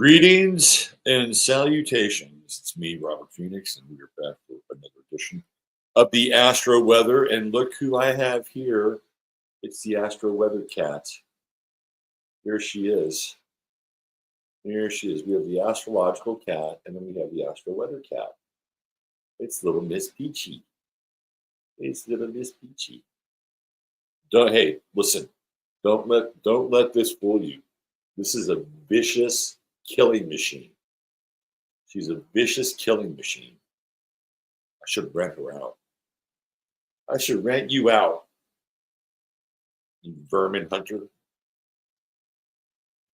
Greetings and salutations. It's me, Robert Phoenix, and we're back for another edition of the Astro Weather. And look who I have here. It's the Astro Weather cat. Here she is. Here she is. We have the Astrological cat, and then we have the Astro Weather cat. It's little Miss Peachy. It's little Miss Peachy. Hey, listen. Don't let this fool you. This is a vicious killing machine. She's a vicious killing machine. I should rent her out. I should rent you out, you vermin hunter.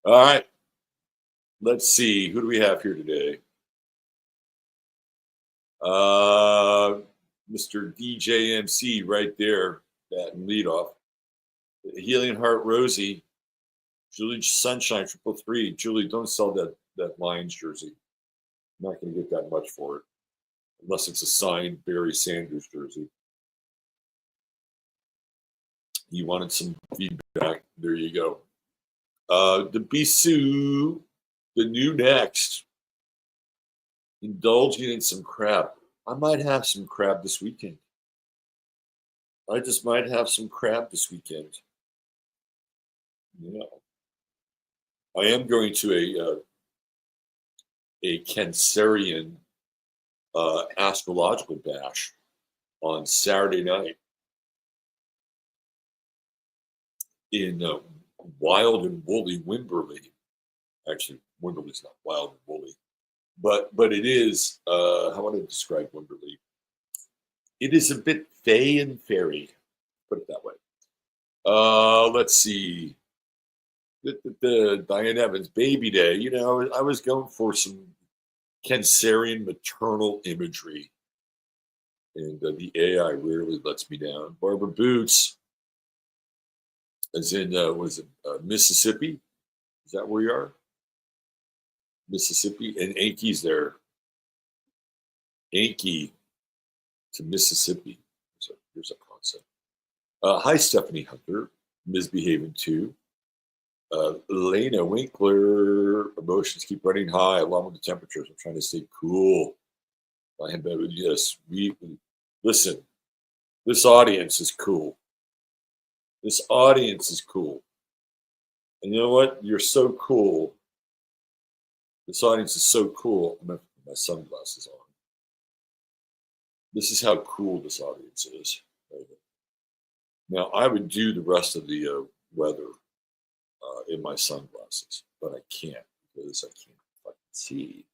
All right. Let's see. Who do we have here today? Mr. DJMC right there, batting leadoff. Healing Heart Rosie. Julie Sunshine 333. Julie, don't sell that Lions jersey. I'm not going to get that much for it, unless it's a signed Barry Sanders jersey. You wanted some feedback. There you go. The Bisou, the new next. Indulging in some crab. I might have some crab this weekend. I just might have some crab this weekend. Yeah. I am going to a Cancerian astrological bash on Saturday night in wild and woolly Wimberley. Actually, Wimberley's not wild and woolly, but it is. How would I describe Wimberley? It is a bit fey and fairy. Put it that way. Let's see. The Diane Evans baby day, I was going for some Cancerian maternal imagery, and the AI rarely lets me down. Barbara Boots, as in, was it Mississippi? Is that where you are? Mississippi, and Anki's there. Anki to Mississippi. So here's a concept. Hi, Stephanie Hunter, misbehaving too. Elena Winkler, emotions keep running high along with the temperatures. I'm trying to stay cool. Yes, listen. This audience is cool. This audience is cool. And you know what? You're so cool. This audience is so cool. I'm going to put my sunglasses on. This is how cool this audience is. Right? Now, I would do the rest of the weather in my sunglasses, but I can't because I can't fucking see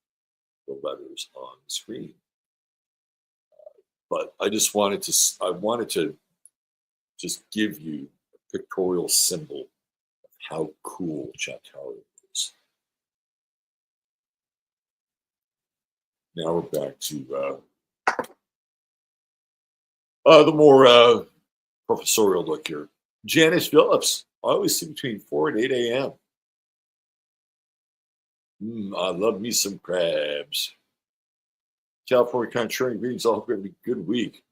the letters on the screen. But I wanted to just give you a pictorial symbol of how cool Chattarian is. Now we're back to the more professorial look here. Janice Phillips. I always see between 4 and 8 a.m. I love me some crabs. California Contrarian greetings. I hope you have a good week,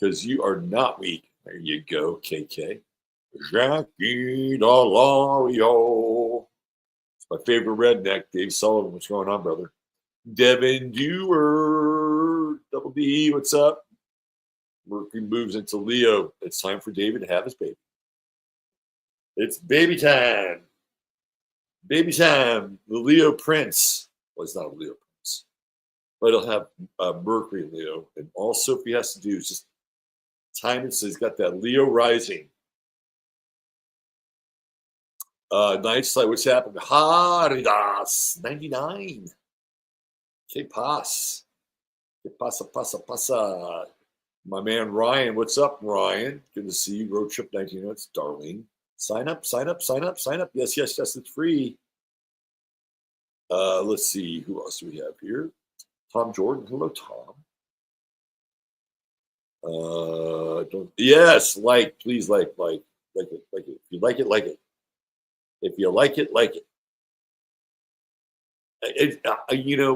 because you are not weak. There you go, KK. Jackie Delario. It's my favorite redneck, Dave Sullivan. What's going on, brother? Devin Dewar. Double D, what's up? Mercury moves into Leo. It's time for David to have his baby. It's baby time. Baby time. The Leo Prince. Well, it's not a Leo Prince, but he'll have Mercury in Leo. And all Sophie has to do is just time it so he's got that Leo rising. Night Slide, what's happened? Haridas 99. Que pas. Que pasa, pasa, pasa. My man Ryan, what's up, Ryan? Good to see you. Road Trip 19 minutes, darling. Sign up, sign up, sign up, sign up. Yes, yes, yes, it's free. Let's see, who else do we have here? Tom Jordan. Hello, Tom. Yes, please like it. If you like it, like it. If you like it, like it.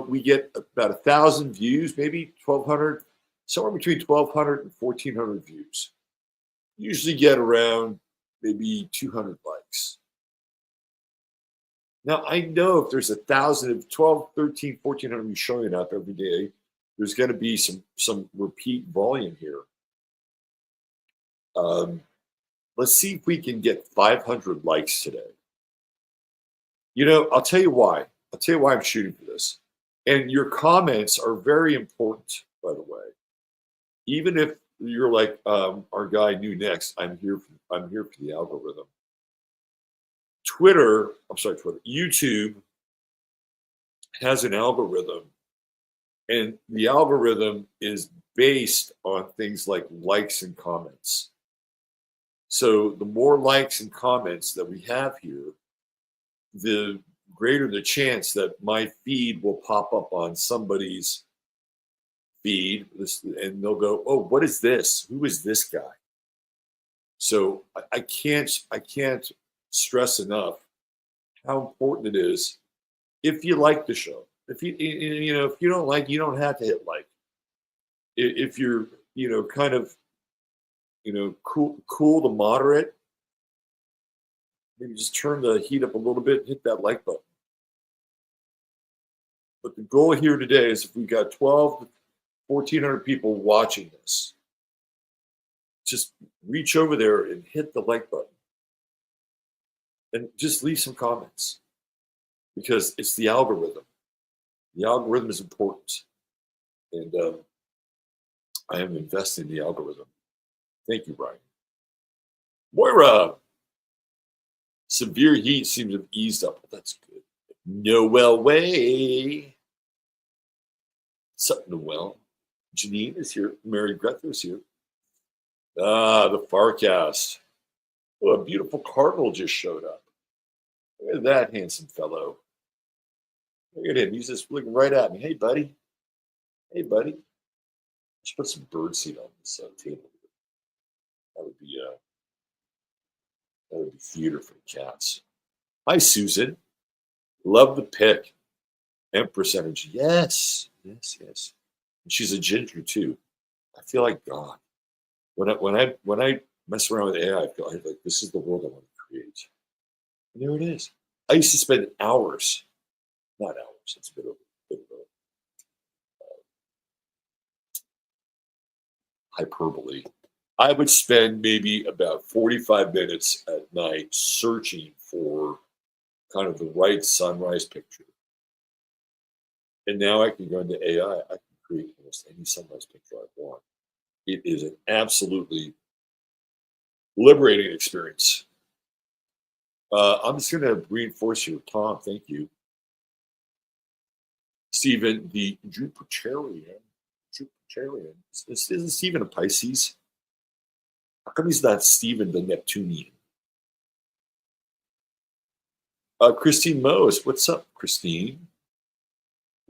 We get about 1,000 views, maybe 1,200, somewhere between 1,200 and 1,400 views. Usually get around maybe 200 likes. Now, I know if there's 1,000, 12, 13, 1,400 of you showing up every day, there's going to be some repeat volume here. Let's see if we can get 500 likes today. You know, I'll tell you why. I'll tell you why I'm shooting for this. And your comments are very important, by the way. Even if you're like our guy New Next, I'm here for the algorithm. YouTube has an algorithm, and the algorithm is based on things like likes and comments. So the more likes and comments that we have here, the greater the chance that my feed will pop up on somebody's feed, and they'll go, "Oh, what is this? Who is this guy?" So I can't stress enough how important it is. If you like the show, if you don't like, you don't have to hit like. If you're kind of cool to moderate, maybe just turn the heat up a little bit, hit that like button. But the goal here today is if we got 12 to 1,400 people watching this, just reach over there and hit the like button. And just leave some comments, because it's the algorithm. The algorithm is important. And I am investing in the algorithm. Thank you, Brian. Moira, severe heat seems to have eased up. Well, that's good. Noel Way. What's up, Noel? Janine is here. Mary Greta is here. The Farcast. Oh, a beautiful cardinal just showed up. Look at that handsome fellow. Look at him. He's just looking right at me. Hey, buddy. Hey, buddy. I should put some birdseed on this table. That would be theater for the cats. Hi, Susan. Love the pick. Empress energy. Yes. And she's a ginger too. I feel like God. When I mess around with AI, I feel like this is the world I want to create. And there it is. I used to spend hours, not hours. It's a bit of hyperbole. I would spend maybe about 45 minutes at night searching for kind of the right sunrise picture. And now I can go into AI. I can create almost any sunrise picture I want. It is an absolutely liberating experience. I'm just going to reinforce you, Tom. Thank you. Stephen, the Jupiterian. Isn't Stephen a Pisces? How come he's not Stephen the Neptunian? Christine Mose, what's up, Christine?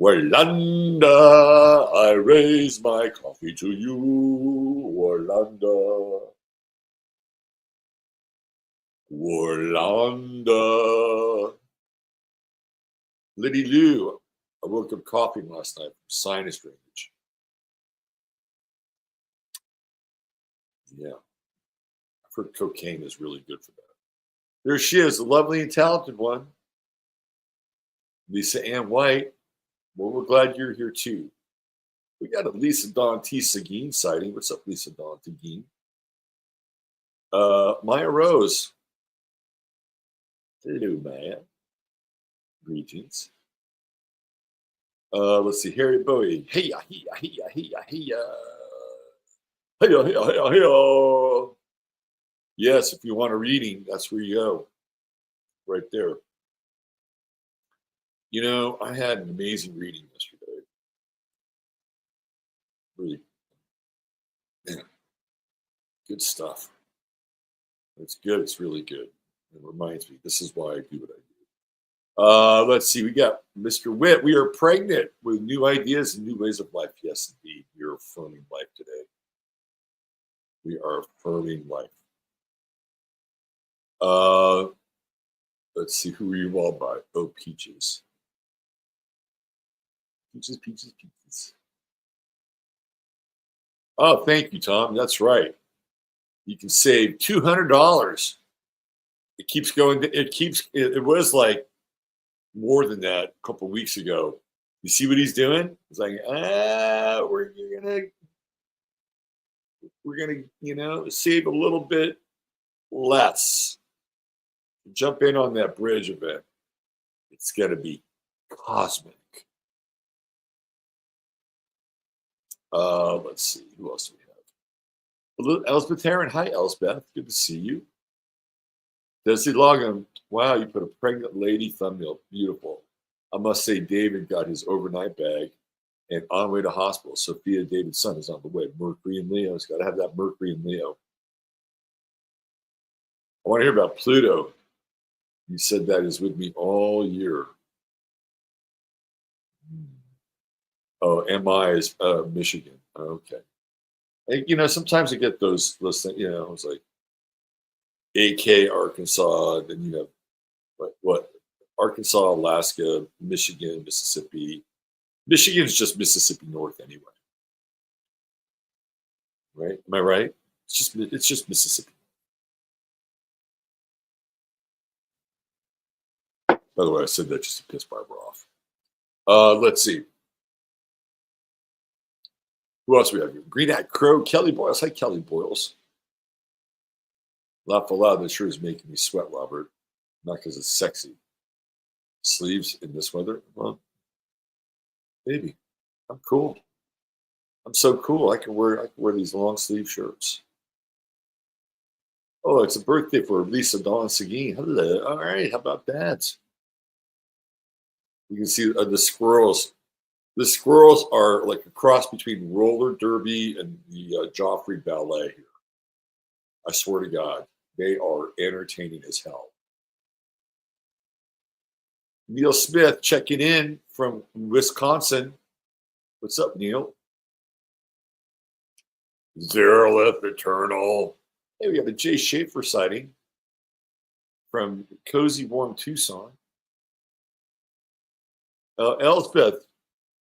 Orlando, I raise my coffee to you, Orlando. Liddy Lou, I woke up coughing last night from sinus drainage. Yeah. I've heard cocaine is really good for that. There she is, the lovely and talented one. Lisa Ann White. Well, we're glad you're here too. We got a Lisa Dawn T. Seguin sighting. What's up, Lisa Dawn Seguin? Maya Rose. Hello, Maya. Greetings. Let's see, Harry Bowie. Hey, hey. Yes, if you want a reading, that's where you go. Right there. You know, I had an amazing reading yesterday. Really, man, good stuff. It's good. It's really good. It reminds me, this is why I do what I do. Let's see. We got Mr. Witt. We are pregnant with new ideas and new ways of life. Yes, indeed. We are affirming life today. We are affirming life. Let's see. Who are you all by? Oh, Peaches. Peaches. Oh, thank you, Tom. That's right. You can save $200. It keeps going. It was like more than that a couple of weeks ago. You see what he's doing? It's like, we're gonna, save a little bit less. Jump in on that bridge event. It's gonna be cosmic. Let's see, who else do we have? Elspeth Heron. Hi, Elspeth. Good to see you. Desi Logan. Wow, you put a pregnant lady thumbnail. Beautiful. I must say, David got his overnight bag and on way to hospital. Sophia, David's son, is on the way. Mercury and Leo. He's got to have that Mercury and Leo. I want to hear about Pluto. You said that is with me all year. Oh, MI is Michigan. Okay. And, sometimes I get those things, it's like AK, Arkansas, then you have what? Arkansas, Alaska, Michigan, Mississippi. Michigan's just Mississippi North anyway. Right? Am I right? It's just Mississippi. By the way, I said that just to piss Barbara off. Let's see. Who else we have here? Green Hat Crow, Kelly Boyles. Hi, Kelly Boyles. Laugh aloud. That sure is making me sweat, Robert. Not because it's sexy. Sleeves in this weather? Well, maybe. I'm cool. I'm so cool. I can wear these long sleeve shirts. Oh, it's a birthday for Lisa Dawn Seguin. Hello. All right. How about that? You can see the squirrels. The squirrels are like a cross between roller derby and the Joffrey Ballet here. I swear to God, they are entertaining as hell. Neil Smith checking in from Wisconsin. What's up, Neil? Zerolith Eternal. Hey, we have a Jay Schaefer sighting from Cozy Warm Tucson. Elspeth,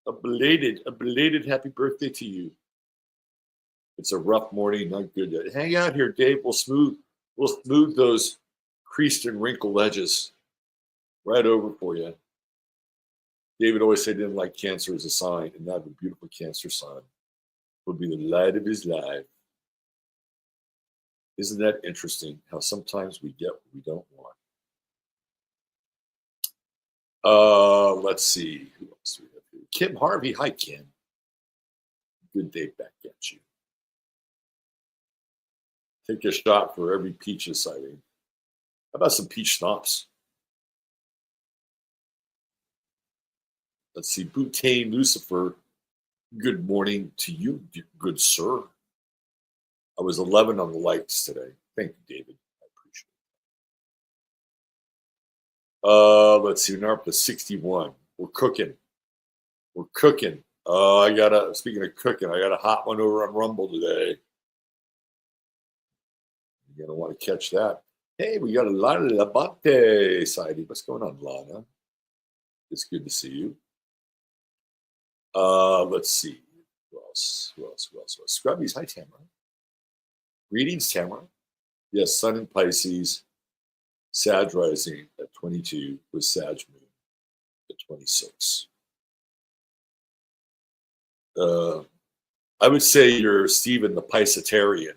a belated happy birthday to you. It's a rough morning, not good. Hang out here, Dave. We'll smooth those creased and wrinkled edges right over for you. David always said he didn't like Cancer as a sign, and that a beautiful Cancer sign would be the light of his life. Isn't that interesting how sometimes we get what we don't want? Let's see. Who else do we have here? Kim Harvey. Hi, Kim. Good day back at you. Take a shot for every peaches sighting. How about some peach schnapps? Let's see. Butane Lucifer. Good morning to you, good sir. I was 11 on the likes today. Thank you, David. I appreciate it. Let's see. We're up to 61. We're cooking. Speaking of cooking, I got a hot one over on Rumble today. You're going to want to catch that. Hey, we got a Lana Labate sighting. What's going on, Lana? It's good to see you. Let's see. Who else? Scrubbies. Hi, Tamara. Greetings, Tamara. Yes, Sun in Pisces, Sag rising at 22 with Sag moon at 26. I would say you're Stephen the Piscetarian.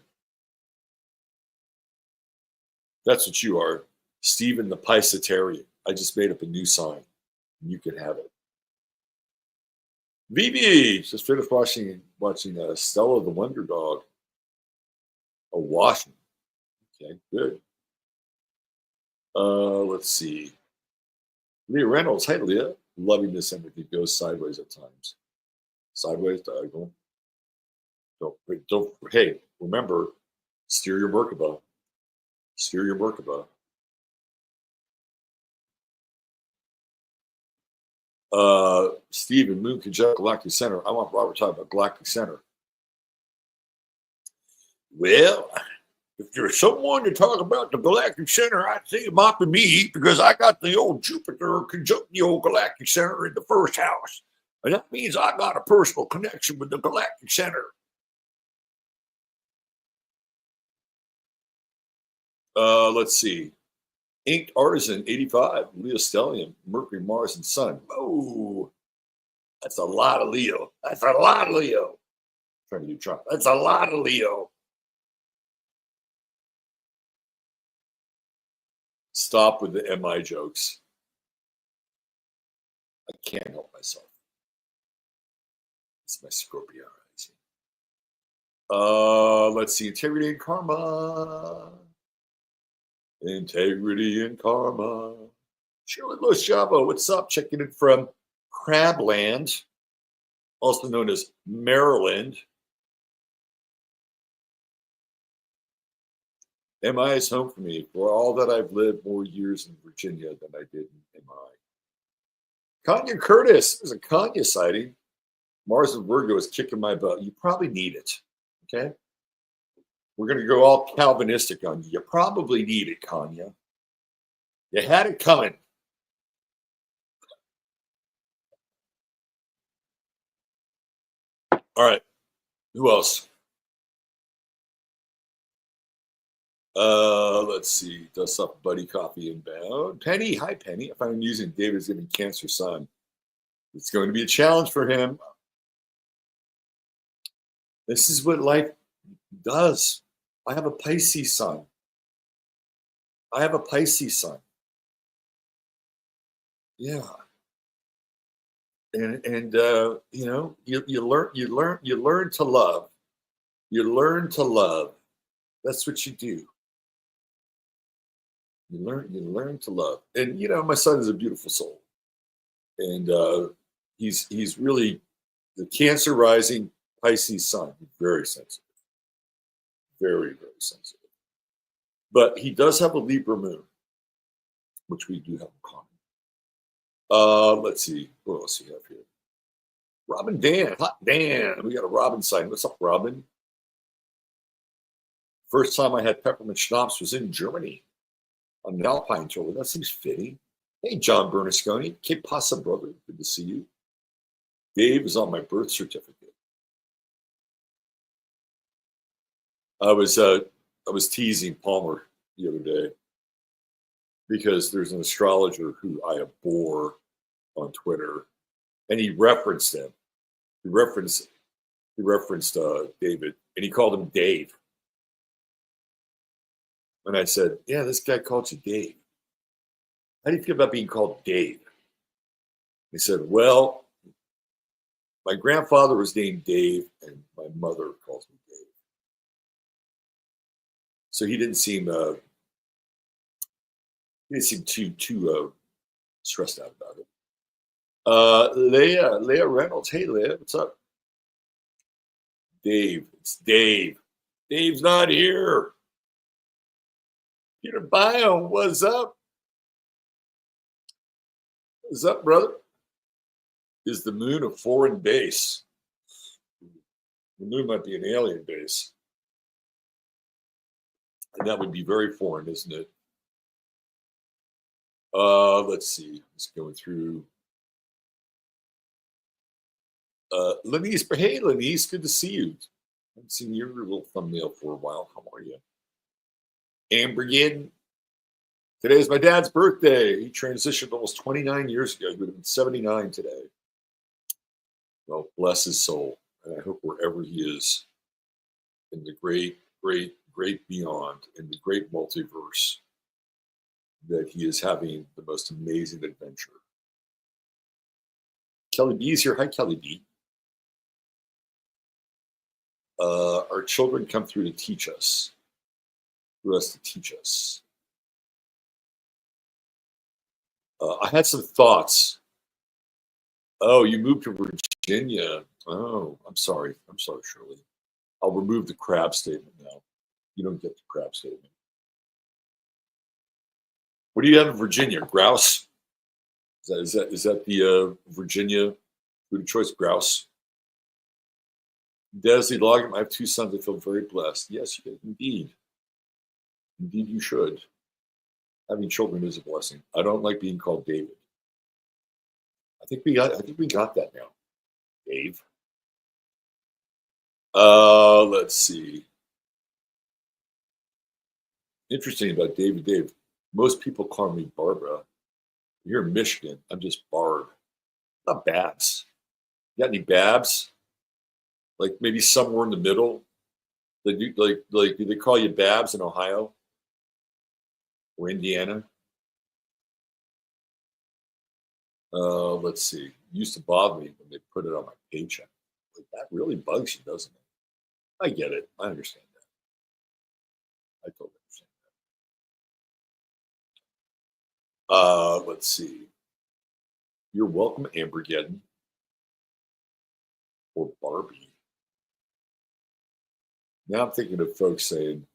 That's what you are, Stephen the Piscetarian. I just made up a new sign. You can have it. Vivi just finished watching Stella the Wonder Dog. A Washington. Okay, good. Let's see. Leah Reynolds. Hi, Leah. Loving this energy. Goes sideways at times. Sideways, diagonal. Don't. Hey, remember, steer your Merkaba. Steer your Merkaba. Stephen, Moon conjunct Galactic Center. I want Robert to talk about Galactic Center. Well, if there's someone to talk about the Galactic Center, I'd say it might be me, because I got the old Jupiter conjunct the old Galactic Center in the first house. And that means I got a personal connection with the Galactic Center. Let's see. Inked Artisan 85, Leo Stellium, Mercury, Mars, and Sun. Oh, that's a lot of Leo. That's a lot of Leo. Trying to do Trump. That's a lot of Leo. Stop with the MI jokes. I can't help myself. It's my Scorpio rising. Let's see. Integrity and Karma. Integrity and Karma. Shirley Loshavo, what's up? Checking in from Crabland, also known as Maryland. MI is home for me. For all that I've lived more years in Virginia than I did in MI. Kanya Curtis, there's a Kanya sighting. Mars and Virgo is kicking my butt. You probably need it. Okay. We're going to go all Calvinistic on you. You probably need it, Kanya. You had it coming. All right. Who else? Let's see. Dust up Buddy Coffee inbound. Penny. Hi, Penny. If I'm using David's giving Cancer Sun, it's going to be a challenge for him. This is what life does. I have a Pisces sun. I have a Pisces sun. Yeah. And you know, you learn to love. You learn to love. That's what you do. You learn to love. And you know, my son is a beautiful soul. And he's really the Cancer rising Pisces sun, very sensitive. Very, very sensitive. But he does have a Libra moon, which we do have in common. Let's see. What else do we have here? Robin Dan. Hot Dan. We got a Robin sign. What's up, Robin? First time I had peppermint schnapps was in Germany on an Alpine tour. That seems fitting. Hey, John Bernasconi. Que pasa, brother? Good to see you. Dave is on my birth certificate. I was teasing Palmer the other day because there's an astrologer who I abhor on Twitter, and he referenced him. He referenced David, and he called him Dave. And I said, "Yeah, this guy called you Dave. How do you feel about being called Dave?" He said, "Well, my grandfather was named Dave, and my mother calls me Dave." So he didn't seem too stressed out about it. Leah Reynolds. Hey, Leah, what's up? Dave, it's Dave. Dave's not here. Peter Biome, what's up? What's up, brother? Is the moon a foreign base? The moon might be an alien base. And that would be very foreign, isn't it? Let's see. Just going through. Lenise, hey, Lenise, good to see you. I haven't seen your little thumbnail for a while. How are you? Ambergin. Today is my dad's birthday. He transitioned almost 29 years ago. He would have been 79 today. Well, bless his soul. And I hope wherever he is in the great beyond, in the great multiverse, that he is having the most amazing adventure. Kelly B is here. Hi, Kelly B. Our children come through to teach us. Who has to teach us? I had some thoughts. Oh, you moved to Virginia. Oh, I'm sorry. I'm sorry, Shirley. I'll remove the crab statement now. You don't get the crab statement. What do you have in Virginia? Grouse? Is that the Virginia food of choice? Grouse? Desi Logan, I have two sons. I feel very blessed. Yes, you did. Indeed. Indeed, you should. Having children is a blessing. I don't like being called David. I think we got that now. Dave. Let's see. Interesting about Dave. Most people call me Barbara. You're in Michigan. I'm just Barb. Not Babs. You got any Babs? Like maybe somewhere in the middle? Like, do they call you Babs in Ohio or Indiana? Let's see. It used to bother me when they put it on my paycheck. Like, that really bugs you, doesn't it? I get it. I understand that. I totally understand that. Let's see. You're welcome, Ambergeddon or Barbie. Now I'm thinking of folks saying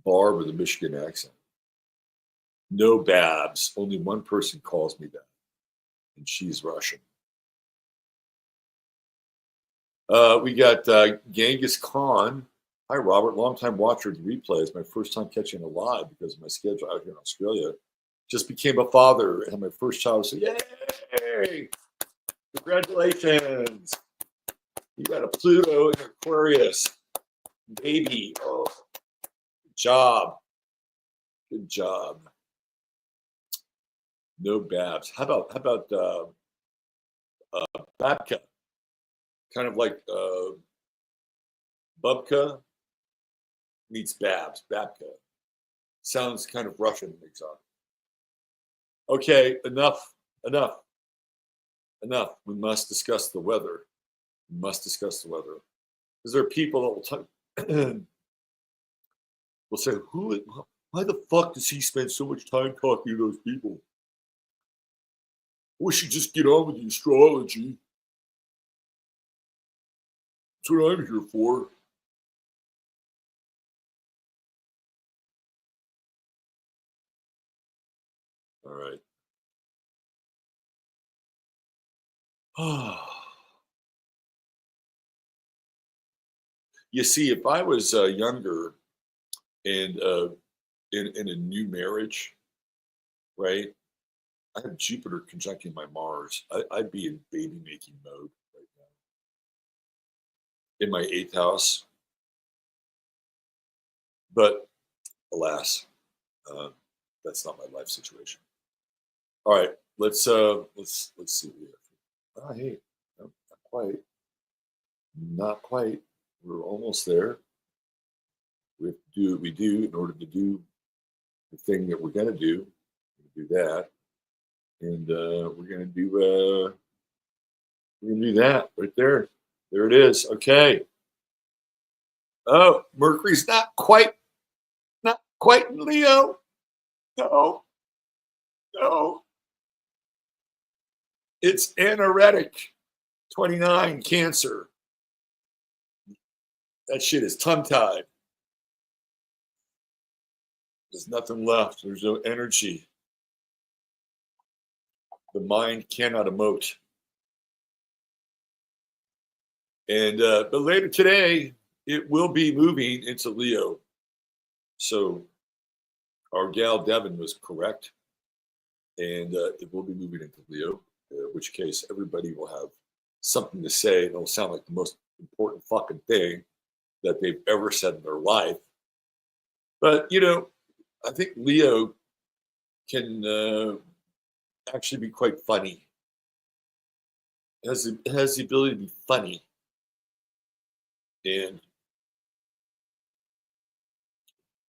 Barb with a Michigan accent. No Babs. Only one person calls me that, and she's Russian. We got Genghis Khan. Hi, Robert. Longtime watcher of the replays. My first time catching it live because of my schedule out here in Australia. Just became a father and had my first child. So, yay! Congratulations. You got a Pluto in Aquarius. Baby. Oh, good job. Good job. No Babs. How about Babka? Kind of like Bubka meets Babs. Babka. Sounds kind of Russian and exotic. Okay, enough. We must discuss the weather. Because there are people that will say, why the fuck does he spend so much time talking to those people? We should just get on with the astrology. That's what I'm here for. All right. You see, if I was younger and in a new marriage, right? I have Jupiter conjuncting my Mars. I'd be in baby making mode right now. In my 8th house. But alas, that's not my life situation. All right, let's see what we have. Oh, hey, no, not quite. We're almost there. We have to do what we do in order to do the thing that we're going to do. Do that, and we're going to do that right there. There it is. Okay. Oh, Mercury's not quite in Leo. No. It's anoretic. 29 Cancer. That shit is tongue-tied. There's nothing left. There's no energy. The mind cannot emote. And but later today, it will be moving into Leo. So our gal Devin was correct. And it will be moving into Leo, in which case everybody will have something to say. It'll sound like the most important fucking thing that they've ever said in their life. But, I think Leo can actually be quite funny. It has the ability to be funny. And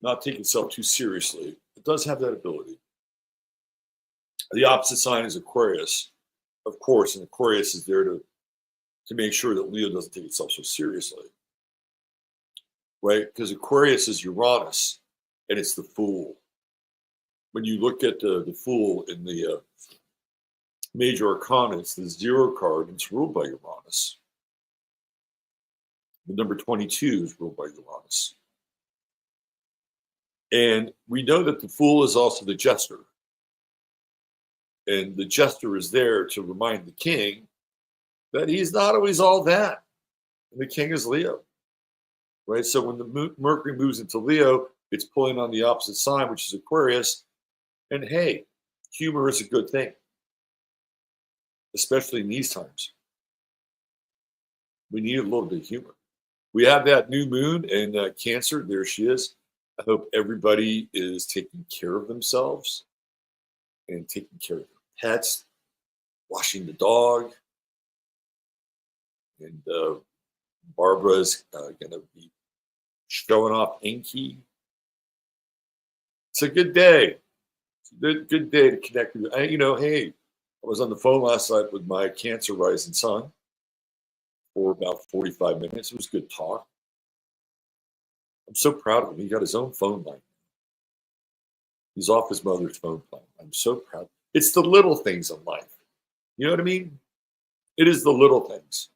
not take itself too seriously. It does have that ability. The opposite sign is Aquarius, of course, and Aquarius is there to make sure that Leo doesn't take itself so seriously. Right? Because Aquarius is Uranus, and it's the Fool. When you look at the Fool in the major arcana, it's the 0 card, and it's ruled by Uranus. The number 22 is ruled by Uranus. And we know that the Fool is also the Jester. And the Jester is there to remind the King that he's not always all that. And the King is Leo. Right? So when the Mercury moves into Leo, it's pulling on the opposite sign, which is Aquarius. And hey, humor is a good thing, especially in these times. We need a little bit of humor. We have that new moon in Cancer. There she is. I hope everybody is taking care of themselves and taking care of their pets, washing the dog. And Barbara's going to be showing off Inky. It's a good day. It's a good day to connect with you. Hey, I was on the phone last night with my Cancer rising son for about 45 minutes. It was good talk. I'm so proud of him. He got his own phone line. He's off his mother's phone plan. I'm so proud. It's the little things in life. You know what I mean? It is the little things.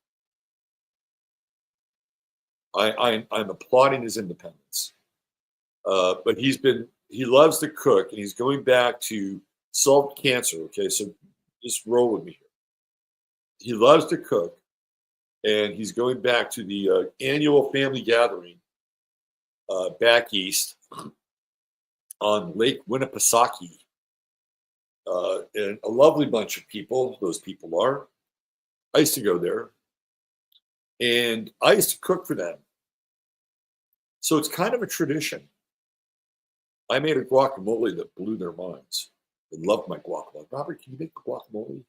I'm applauding his independence. But he loves to cook, and he's going back to solve cancer. Okay, so just roll with me here. He loves to cook, and he's going back to the annual family gathering back east on Lake Winnipesaukee. And a lovely bunch of people, those people are. I used to go there, and I used to cook for them. So it's kind of a tradition. I made a guacamole that blew their minds. They loved my guacamole. Robert, can you make guacamole?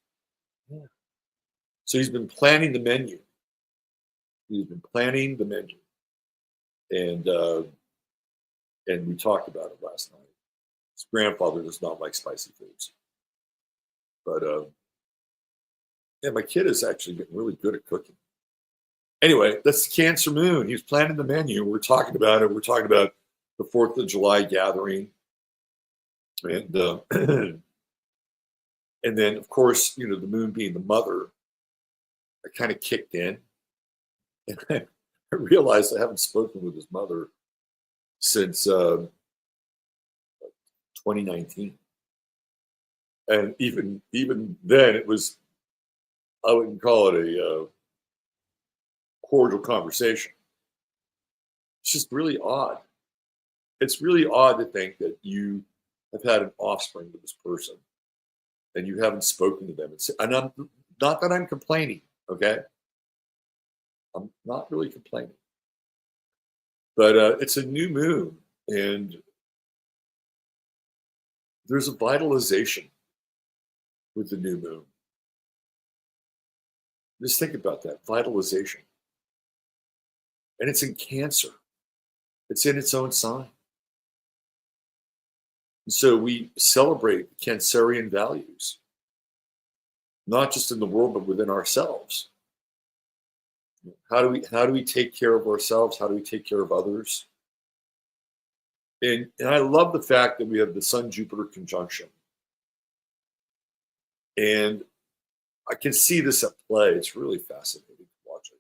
Yeah. So he's been planning the menu. And we talked about it last night. His grandfather does not like spicy foods. But my kid is actually getting really good at cooking. Anyway, that's the Cancer moon. He was planning the menu. We're talking about it. We're talking about the 4th of July gathering. And and then, of course, the moon being the mother, I kind of kicked in. And I realized I haven't spoken with his mother since 2019. And even then, it was, I wouldn't call it a cordial conversation. It's just really odd. It's really odd to think that you have had an offspring with this person and you haven't spoken to them. And I'm not that I'm complaining, okay? I'm not really complaining. But it's a new moon, and there's a vitalization with the new moon. Just think about that, vitalization. And it's in Cancer. It's in its own sign. And so we celebrate Cancerian values, not just in the world, but within ourselves. How do we take care of ourselves? How do we take care of others? And I love the fact that we have the Sun-Jupiter conjunction. And I can see this at play. It's really fascinating to watch it.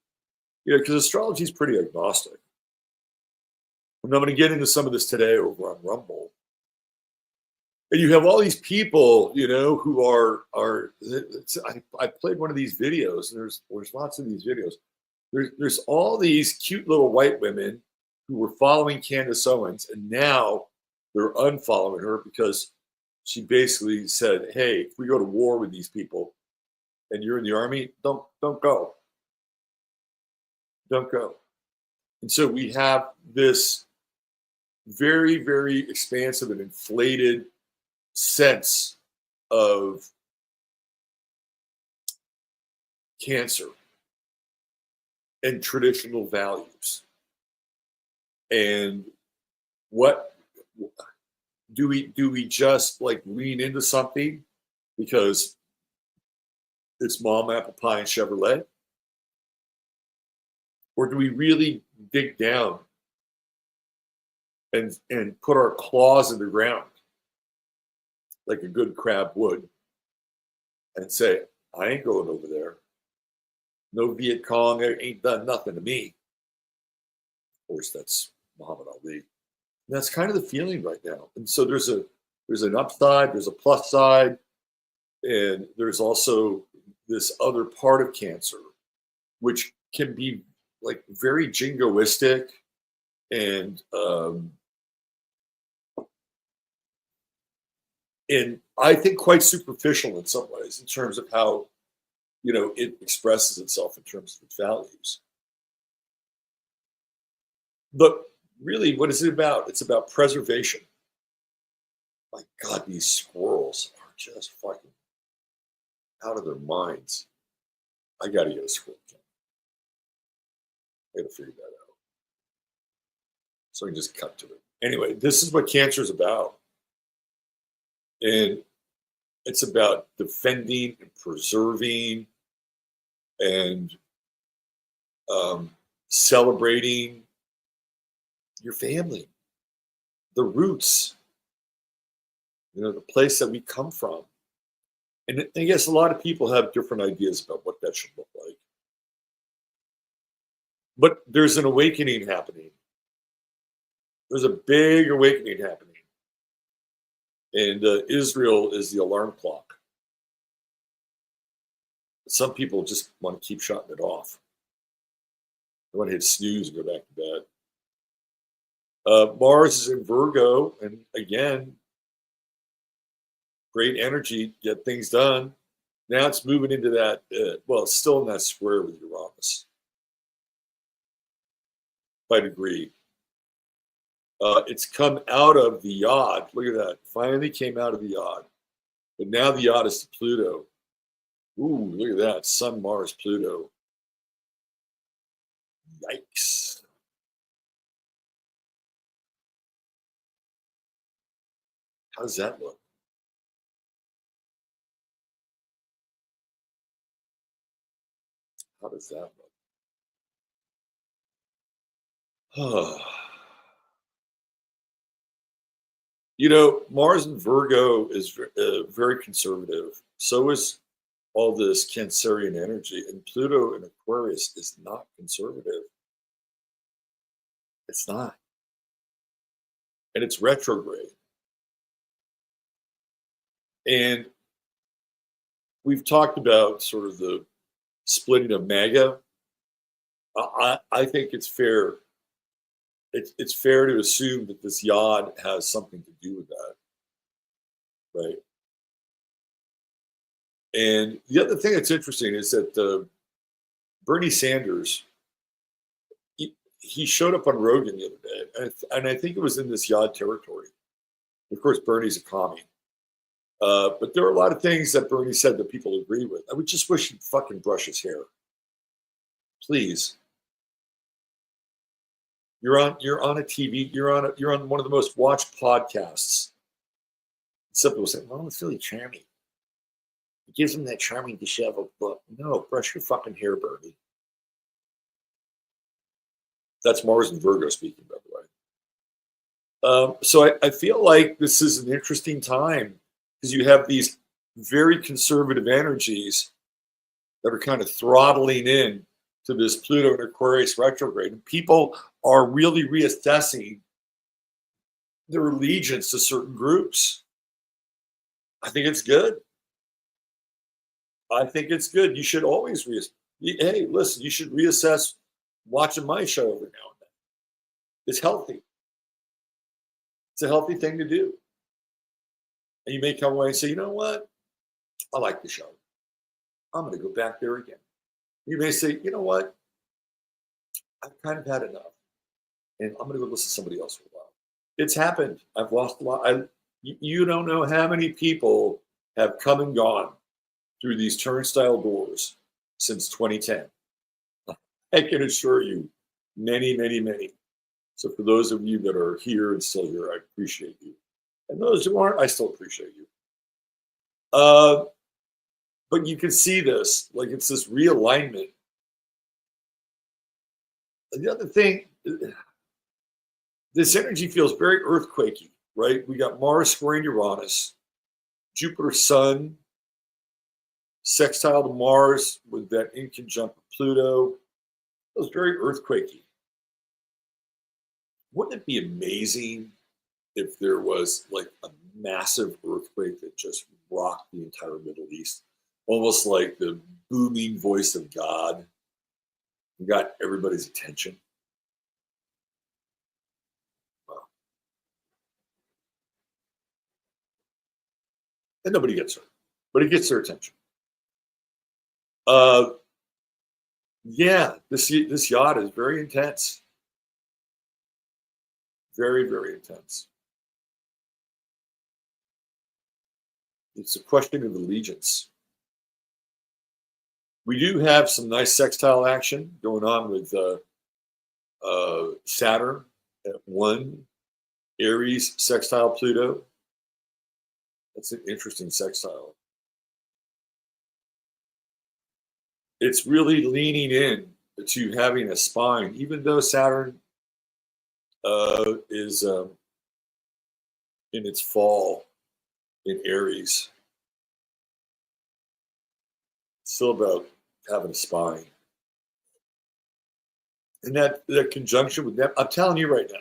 Because astrology is pretty agnostic. And I'm going to get into some of this today over on Rumble. And you have all these people, who are I played one of these videos, and there's lots of these videos. There's all these cute little white women who were following Candace Owens, and now they're unfollowing her because she basically said, hey, if we go to war with these people and you're in the army, don't go. Don't go. And so we have this very, very expansive and inflated sense of Cancer and traditional values. And what do we just lean into something because it's mom, apple pie, and Chevrolet? Or do we really dig down and put our claws in the ground like a good crab would and say, I ain't going over there. No Viet Cong ain't done nothing to me. Of course, that's Muhammad Ali. And that's kind of the feeling right now. And so there's an upside, there's a plus side, and there's also this other part of Cancer, which can be very jingoistic and I think quite superficial in some ways in terms of how it expresses itself in terms of its values. But really, what is it about? It's about preservation. My God, these squirrels are just fucking out of their minds. I got to get a squirrel cat. I got to figure that out. So I can just cut to it. Anyway, this is what cancer is about. And it's about defending and preserving and celebrating your family, the roots, the place that we come from. And I guess a lot of people have different ideas about what that should look like. But there's an awakening happening. There's a big awakening happening. And Israel is the alarm clock. Some people just want to keep shutting it off. They want to hit snooze and go back to bed. Mars is in Virgo, and again, great energy, get things done. Now it's moving into that, it's still in that square with Uranus by degree. It's come out of the Yod. Look at that. Finally came out of the Yod. But now the Yod is to Pluto. Ooh, look at that. Sun, Mars, Pluto. Yikes. How does that look? How does that look? Mars in Virgo is very conservative. So is all this Cancerian energy. And Pluto in Aquarius is not conservative. It's not. And it's retrograde. And we've talked about sort of the splitting of MAGA. I think it's fair. It's fair to assume that this Yod has something to do with that, right? And the other thing that's interesting is that Bernie Sanders, he showed up on Rogan the other day, and I think it was in this Yod territory. Of course, Bernie's a commie. But there are a lot of things that Bernie said that people agree with. I would just wish he'd fucking brush his hair. Please. You're on a TV. You're on one of the most watched podcasts. Some people say, "Well, it's really charming. It gives him that charming disheveled look." No, brush your fucking hair, Bernie. That's Mars and Virgo speaking, by the way. So I feel like this is an interesting time because you have these very conservative energies that are kind of throttling in to this Pluto and Aquarius retrograde. And people are really reassessing their allegiance to certain groups. I think it's good. I think it's good. You should always hey, listen, you should reassess watching my show every now and then. It's healthy. It's a healthy thing to do. And you may come away and say, you know what? I like the show. I'm going to go back there again. You may say, you know what? I've kind of had enough. And I'm going to go listen to somebody else for a while. It's happened. I've lost a lot. You don't know how many people have come and gone through these turnstile doors since 2010. I can assure you, many, many, many. So for those of you that are here and still here, I appreciate you. And those who aren't, I still appreciate you. But you can see this, like it's this realignment. And the other thing, this energy feels very earthquakey, right? We got Mars squaring Uranus, Jupiter, Sun, sextile to Mars with that in conjunct with Pluto. It was very earthquakey. Wouldn't it be amazing if there was like a massive earthquake that just rocked the entire Middle East? Almost like the booming voice of God and got everybody's attention. Wow. And nobody gets hurt, but it gets their attention. Yeah, this yacht is very intense. Very, very intense. It's a question of allegiance. We do have some nice sextile action going on with Saturn at 1 Aries sextile Pluto. That's an interesting sextile. It's really leaning in to having a spine, even though Saturn is in its fall in Aries. It's still about having a spine. And that conjunction with them, I'm telling you right now,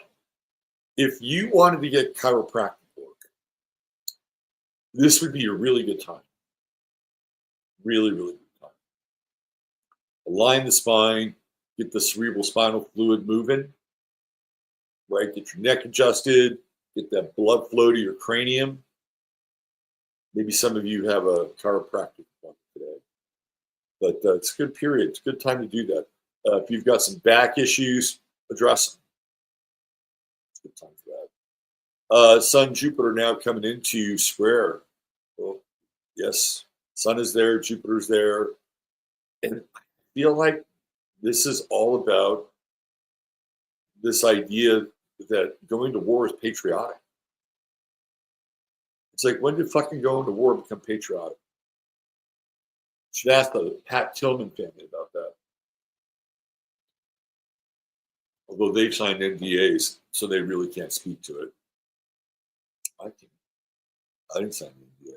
if you wanted to get chiropractic work, this would be a really good time. Really, really good time. Align the spine, get the cerebral spinal fluid moving, right? Get your neck adjusted, get that blood flow to your cranium. Maybe some of you have a chiropractic appointment today, but it's a good period. It's a good time to do that. If you've got some back issues, address them. It's a good time for that. Sun, Jupiter now coming into square. Well, yes, Sun is there, Jupiter's there. And I feel like this is all about this idea that going to war is patriotic. It's like, when did fucking going to war become patriotic? Should ask the Pat Tillman family about that. Although they've signed NDAs, so they really can't speak to it. I didn't sign an NDA.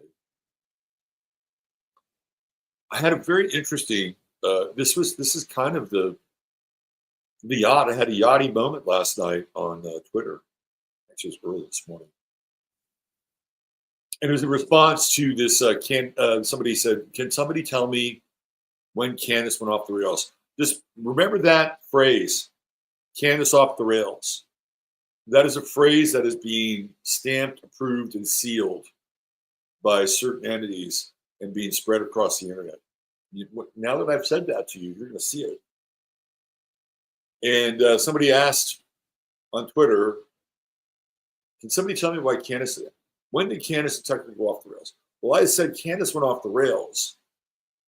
I had a very interesting. This is kind of the yacht. I had a yachty moment last night on Twitter, actually it was early this morning. And it was a response to this. Somebody said, "Can somebody tell me when Candace went off the rails?" Just remember that phrase, "Candace off the rails." That is a phrase that is being stamped, approved, and sealed by certain entities and being spread across the internet. Now that I've said that to you, you're going to see it. And somebody asked on Twitter, "Can somebody tell me why Candace? When did Candace technically go off the rails?" Well, I said Candace went off the rails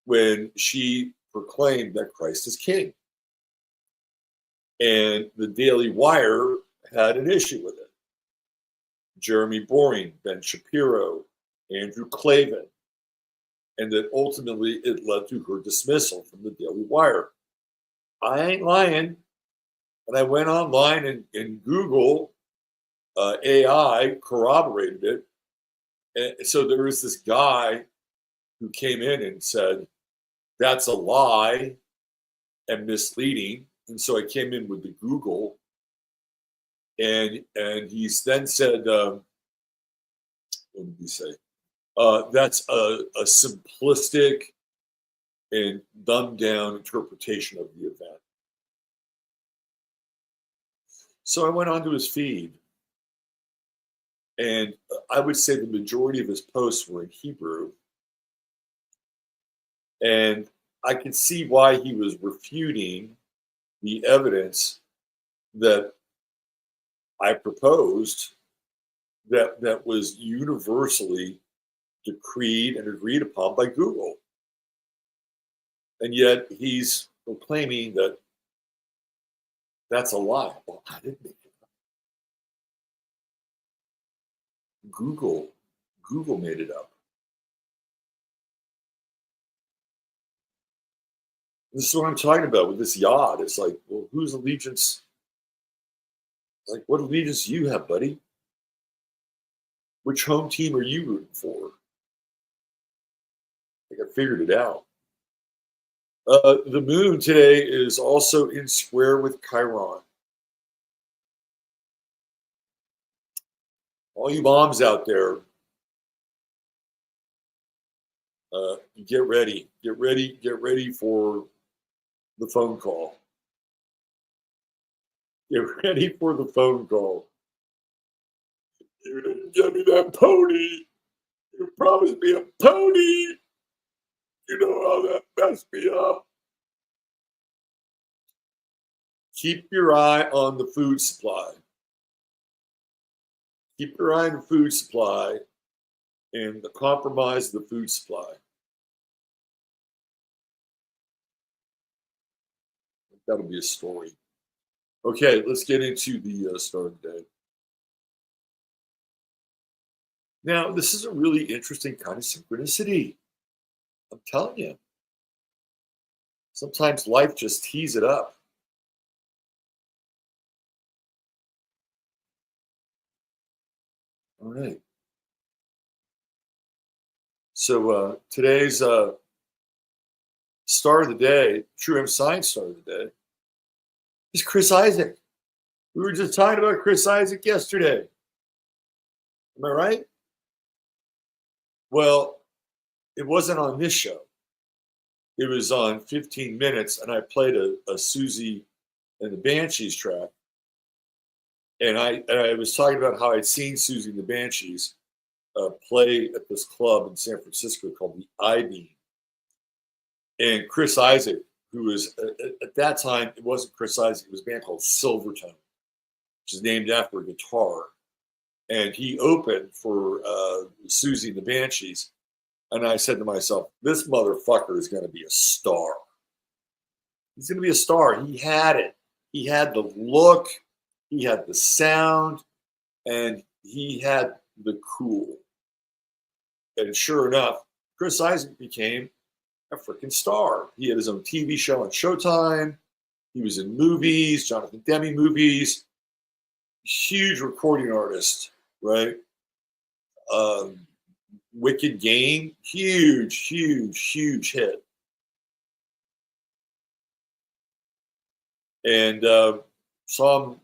when she proclaimed that Christ is king. And the Daily Wire had an issue with it. Jeremy Boring, Ben Shapiro, Andrew Klavan. And that ultimately it led to her dismissal from the Daily Wire. I ain't lying. And I went online and Google AI corroborated it. And so there was this guy who came in and said, "That's a lie and misleading." And so I came in with the Google, and he's then said, what did he say? That's a simplistic and dumbed down interpretation of the event. So I went onto his feed, and I would say the majority of his posts were in Hebrew. And I could see why he was refuting the evidence that I proposed that was universally decreed and agreed upon by Google. And yet he's proclaiming that that's a lie. Well, I didn't make it up. Google made it up. This is what I'm talking about with this yacht. It's like, well, whose allegiance? Like, what allegiance do you have, buddy? Which home team are you rooting for? I think I figured it out. The moon today is also in square with Chiron. All you moms out there, get ready for the phone call. Get ready for the phone call. You didn't get me that pony. You promised me a pony. You know how that messed me up. Keep your eye on the food supply. Keep your eye on the food supply and the compromise of the food supply. That'll be a story. Okay, let's get into the star of the day. Now, this is a really interesting kind of synchronicity. I'm telling you. Sometimes life just tees it up. All right. So today's star of the day, True Hemp Science star of the day, is Chris Isaak. We were just talking about Chris Isaak yesterday. Am I right? Well, it wasn't on this show. It was on 15 Minutes, and I played a Susie and the Banshees track. And I was talking about how I'd seen Susie and the Banshees play at this club in San Francisco called the I-Beam. And Chris Isaak, who was, at that time, it wasn't Chris Isaak, it was a band called Silvertone, which is named after a guitar. And he opened for Susie and the Banshees. And I said to myself, this motherfucker is going to be a star. He's going to be a star. He had it. He had the look. He had the sound. And he had the cool. And sure enough, Chris Isaak became a freaking star. He had his own TV show on Showtime. He was in movies, Jonathan Demme movies. Huge recording artist, right? Wicked Game, huge hit. And saw him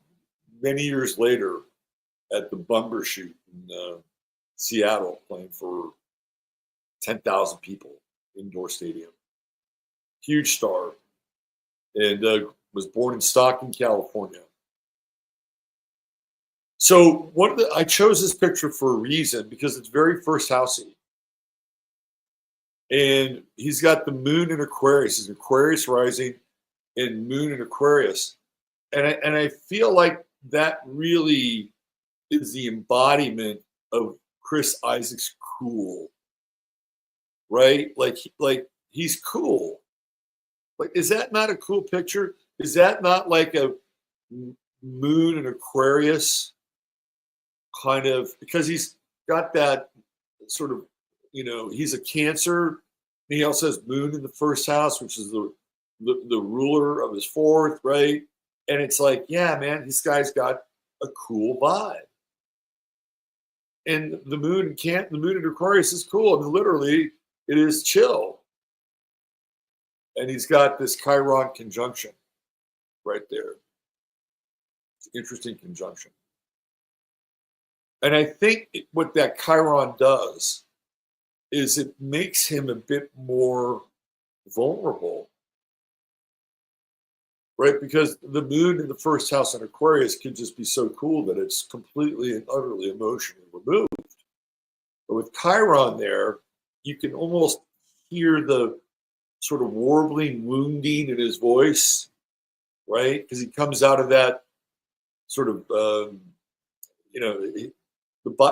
many years later at the Bumbershoot in Seattle playing for 10,000 people, indoor stadium. Huge star. And was born in Stockton, California. So I chose this picture for a reason, because it's very first housey. And he's got the moon in Aquarius. He's Aquarius rising and moon in Aquarius. And I feel like that really is the embodiment of Chris Isaak's cool. Right? Like he's cool. Like, is that not a cool picture? Is that not like a moon in Aquarius? Kind of, because he's got that sort of, he's a Cancer, and he also has moon in the first house, which is the ruler of his fourth, right? And it's like, yeah, man, this guy's got a cool vibe. And the moon in Aquarius is cool. I mean, literally, it is chill. And he's got this Chiron conjunction right there. It's an interesting conjunction. And I think what that Chiron does is it makes him a bit more vulnerable, right? Because the moon in the first house in Aquarius can just be so cool that it's completely and utterly emotionally removed. But with Chiron there, you can almost hear the sort of warbling wounding in his voice, right? Because he comes out of that sort of,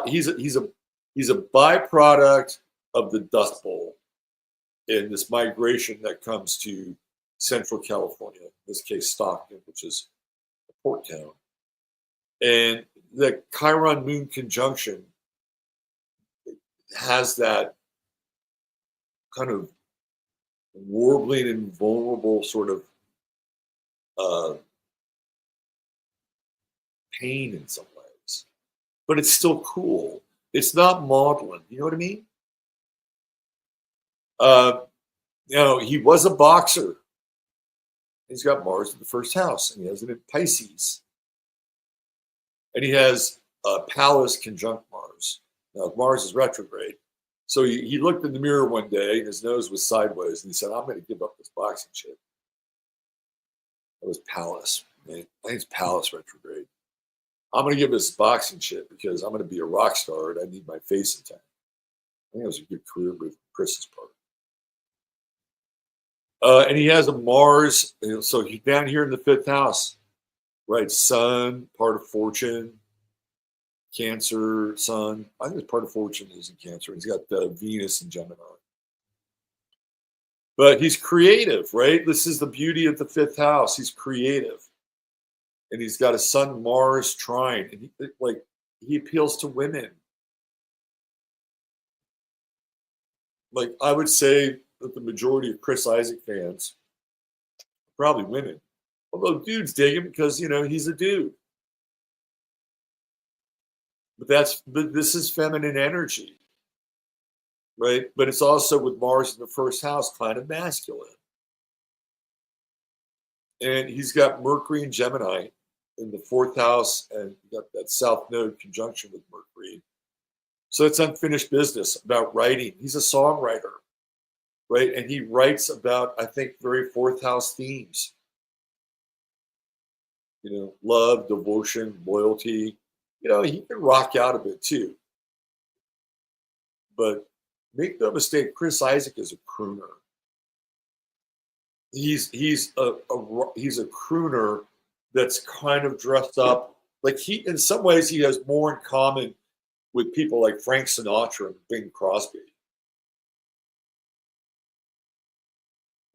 he's a byproduct of the Dust Bowl and this migration that comes to Central California, in this case Stockton, which is a port town. And the Chiron moon conjunction has that kind of warbling and vulnerable sort of pain in some ways. But it's still cool. It's not maudlin. You know what I mean? He was a boxer. He's got Mars in the first house, and he has it in Pisces. And he has Pallas conjunct Mars. Now, Mars is retrograde. So he looked in the mirror one day, and his nose was sideways, and he said, I'm going to give up this boxing shit. That was Pallas. I think it's Pallas retrograde. I'm going to give this boxing shit because I'm going to be a rock star, and I need my face intact. I think it was a good career move from Chris's part. And he has a Mars, so he's down here in the fifth house, right? Sun, part of fortune, Cancer, Sun. I think part of fortune is in Cancer. He's got Venus and Gemini. But he's creative, right? This is the beauty of the fifth house. He's creative. And he's got a Sun Mars trine. And he appeals to women. Like, I would say that the majority of Chris Isaak fans are probably women. Although dudes dig him because, he's a dude. But this is feminine energy, right? But it's also with Mars in the first house, kind of masculine. And he's got Mercury and Gemini in the fourth house, and you got that South Node conjunction with Mercury. So it's unfinished business about writing. He's a songwriter, right? And he writes about, I think, very fourth house themes. Love, devotion, loyalty. He can rock out a bit too. But make no mistake, Chris Isaak is a crooner. He's a crooner that's kind of dressed up like in some ways he has more in common with people like Frank Sinatra and Bing Crosby.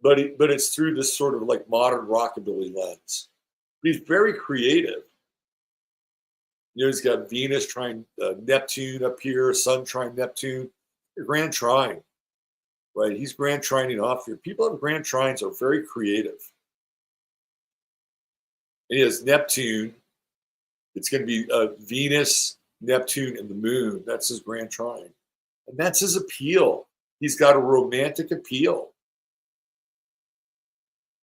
But it's through this sort of like modern rockabilly lens. He's very creative. He's got Venus trine Neptune up here, Sun trine Neptune, grand trine, right? He's grand trining off here. People have grand trines are very creative. And he has Neptune. It's going to be Venus, Neptune, and the moon. That's his grand trine. And that's his appeal. He's got a romantic appeal.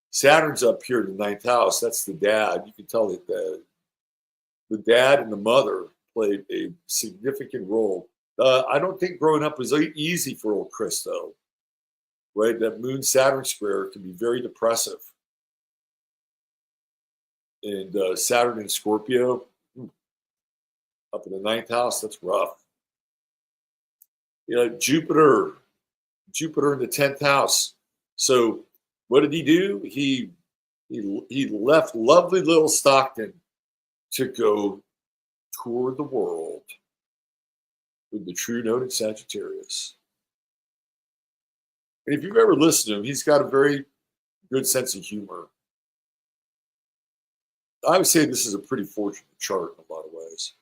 Saturn's up here in the ninth house. That's the dad. You can tell that the dad and the mother played a significant role. I don't think growing up was easy for old Chris, though. Right? That Moon-Saturn square can be very depressive. And Saturn in Scorpio, up in the ninth house, that's rough. Jupiter in the 10th house. So what did he do? He left lovely little Stockton to go tour the world with the true note in Sagittarius. And if you've ever listened to him, he's got a very good sense of humor. I would say this is a pretty fortunate chart in a lot of ways.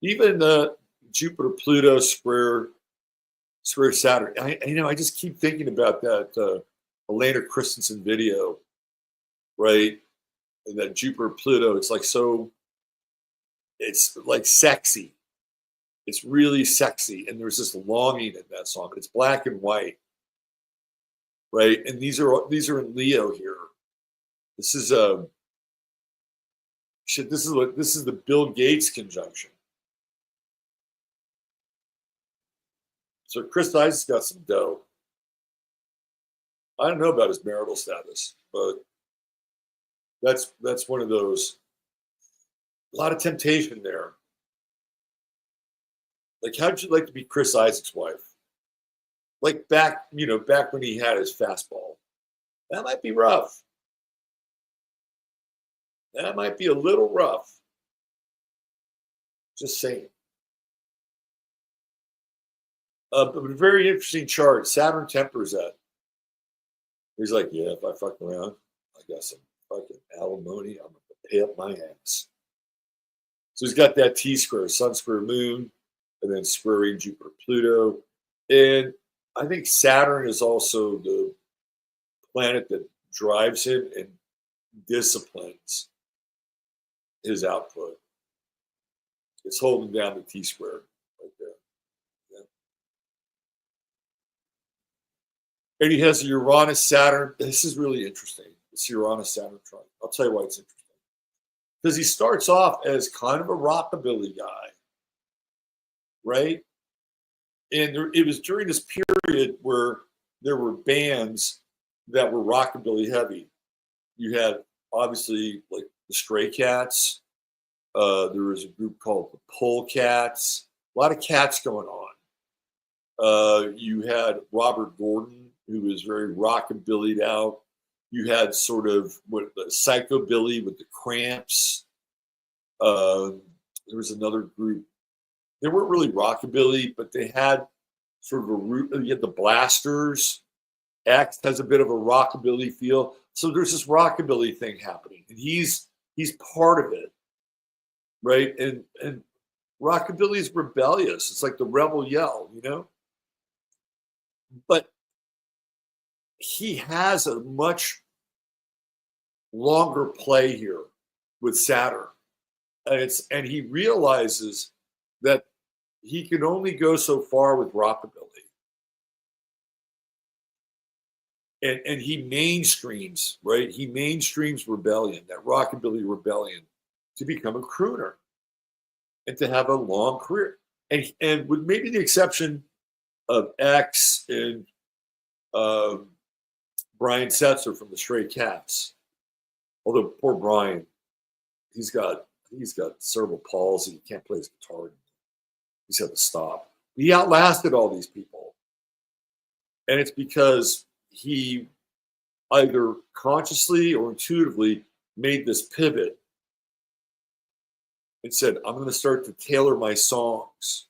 Even Jupiter-Pluto square Saturn. I just keep thinking about that Elena Christensen video, right? And that Jupiter-Pluto, it's like sexy. It's really sexy. And there's this longing in that song. It's black and white, right? And these are in Leo here. This is the Bill Gates conjunction. So Chris Isaak's got some dough. I don't know about his marital status, but that's one of those. A lot of temptation there. Like, how'd you like to be Chris Isaak's wife? Like back when he had his fastball. That might be rough. That might be a little rough. Just saying. But a very interesting chart. Saturn tempers that. He's like, yeah, if I fuck around, I got some fucking alimony. I'm going to pay up my ass. So he's got that T-square, Sun square Moon, and then squaring Jupiter-Pluto. And I think Saturn is also the planet that drives him and disciplines his output. It's holding down the T-square right there. Yeah. And he has a Uranus-Saturn. This is really interesting. It's Uranus-Saturn trine. I'll tell you why it's interesting. Because he starts off as kind of a rockabilly guy, right? And it was during this period where there were bands that were rockabilly heavy. You had, obviously, like the Stray Cats. There was a group called the Polecats. A lot of cats going on. You had Robert Gordon, who was very rockabillyed out. You had sort of psychobilly with the Cramps. There was another group they weren't really rockabilly, but they had sort of a root. You had the Blasters. X has a bit of a rockabilly feel. So there's this rockabilly thing happening, and he's part of it, right? And rockabilly is rebellious. It's like the rebel yell, you know? But he has a much longer play here with Saturn. And he realizes that he can only go so far with rockabilly. And he mainstreams, right? He mainstreams rebellion, that rockabilly rebellion, to become a crooner and to have a long career. And with maybe the exception of X and Brian Setzer from the Stray Cats. Although poor Brian, he's got cerebral palsy. He can't play his guitar. He's had to stop. He outlasted all these people. And it's because he either consciously or intuitively made this pivot and said, I'm going to start to tailor my songs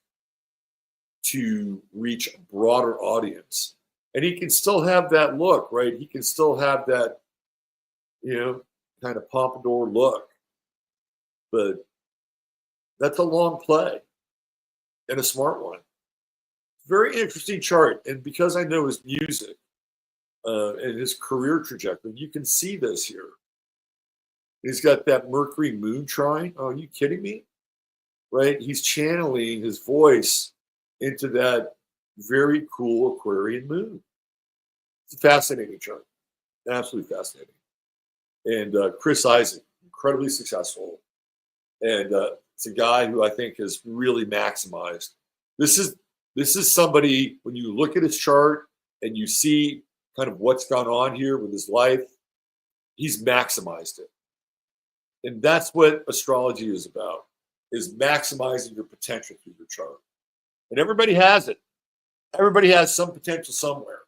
to reach a broader audience. And he can still have that look, right? He can still have that, kind of pompadour look. But that's a long play and a smart one. Very interesting chart. And because I know his music and his career trajectory, you can see this here. He's got that Mercury moon trine. Oh, are you kidding me? Right? He's channeling his voice into that very cool Aquarian moon. It's a fascinating chart. Absolutely fascinating. And Chris Isaak, incredibly successful. And it's a guy who I think has really maximized. This is somebody, when you look at his chart and you see kind of what's gone on here with his life, he's maximized it. And that's what astrology is about, is maximizing your potential through your chart. And everybody has it. Everybody has some potential somewhere.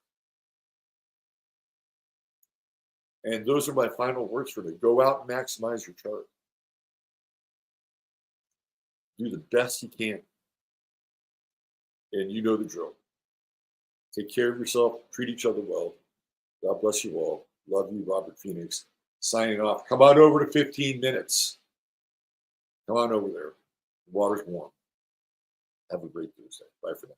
And those are my final words for today. Go out and maximize your chart. Do the best you can. And you know the drill. Take care of yourself. Treat each other well. God bless you all. Love you, Robert Phoenix. Signing off. Come on over to 15 minutes. Come on over there. The water's warm. Have a great Tuesday. Bye for now.